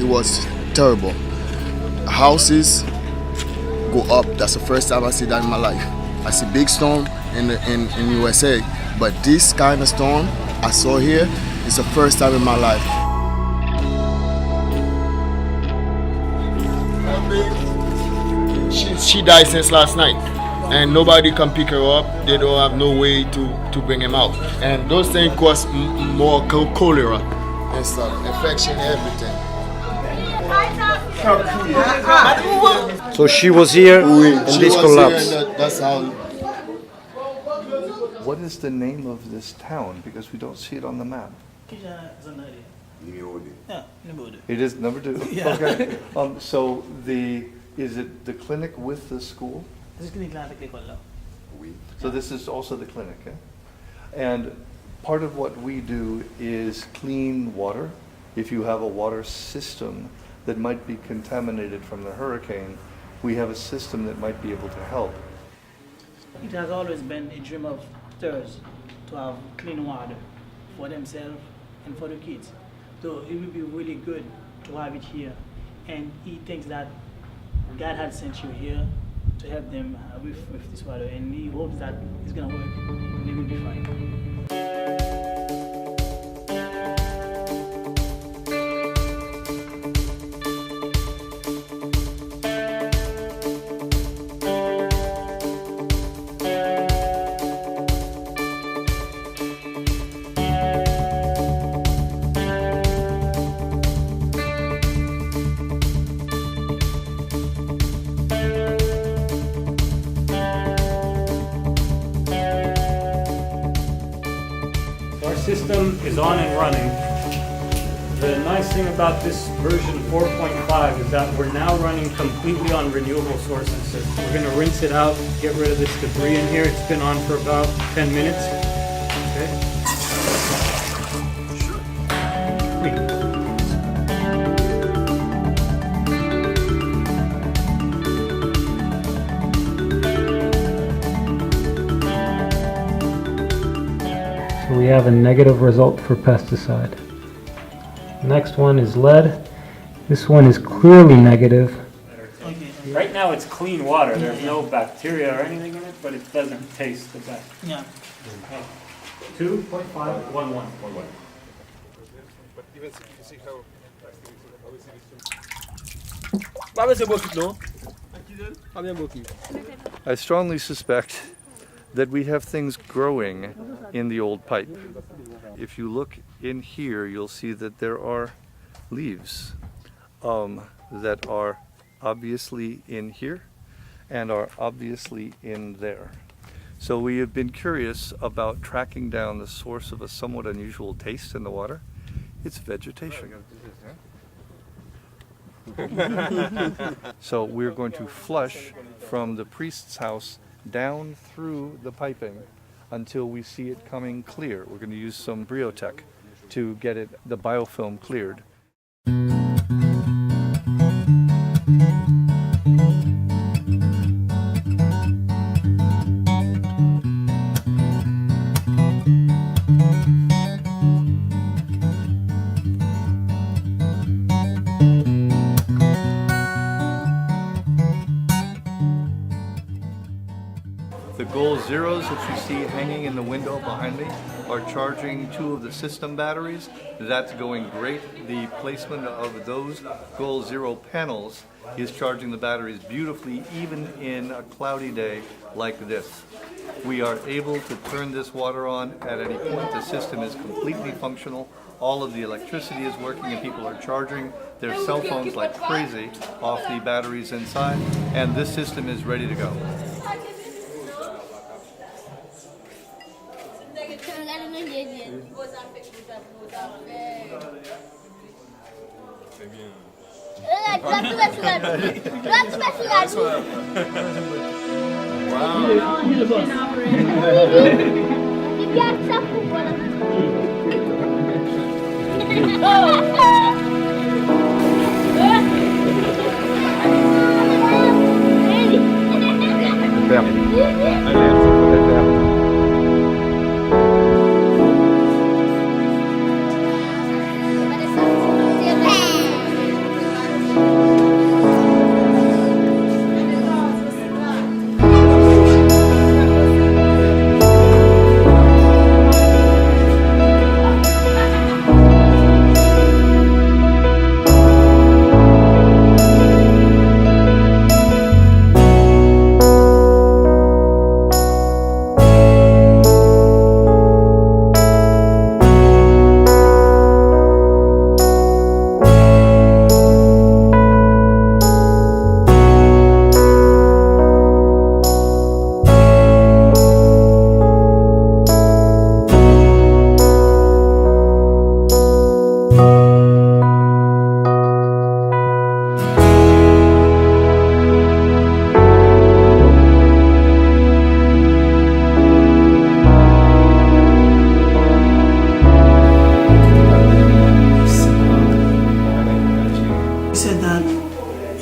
was terrible. Houses go up. That's the first time I see that in my life. I see big storm in USA, but this kind of storm I saw here is the first time in my life. She died since last night, and nobody can pick her up. They don't have no way to bring him out, and those things cause more cholera and stuff, infection, everything. So she was here and this collapsed. That's how. What is the name of this town? Because we don't see it on the map. It is number 2. Yeah. Okay. So is it the clinic with the school? So this is also the clinic, eh? And part of what we do is clean water. If you have a water system that might be contaminated from the hurricane, we have a system that might be able to help. It has always been a dream of theirs to have clean water for themselves and for the kids. So it would be really good to have it here. And he thinks that God had sent you here to help them with this water, and he hopes that it's gonna work and they will be fine. System is on and running. The nice thing about this version 4.5 is that we're now running completely on renewable sources. So we're going to rinse it out, get rid of this debris in here. It's been on for about 10 minutes. Okay. We have a negative result for pesticide. Next one is lead. This one is clearly negative. Right now it's clean water. There's no bacteria or anything in it, but it doesn't taste the best. Yeah. 2.511. I strongly suspect that we have things growing in the old pipe. If you look in here, you'll see that there are leaves that are obviously in here and are obviously in there. So we have been curious about tracking down the source of a somewhat unusual taste in the water. It's vegetation. So we're going to flush from the priest's house down through the piping until we see it coming clear. We're going to use some Briotech to get the biofilm cleared. The goal zeros that you see hanging in the window behind me are charging 2 of the system batteries. That's going great. The placement of those goal zero panels is charging the batteries beautifully, even in a cloudy day like this. We are able to turn this water on at any point. The system is completely functional. All of the electricity is working and people are charging their cell phones like crazy off the batteries inside, and this system is ready to go.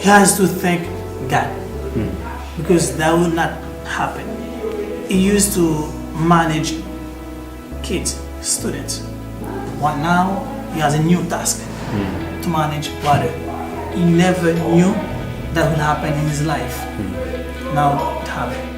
he has to thank God because that would not happen. He used to manage kids, students. But now he has a new task to manage water. He never knew that would happen in his life. Now it happened.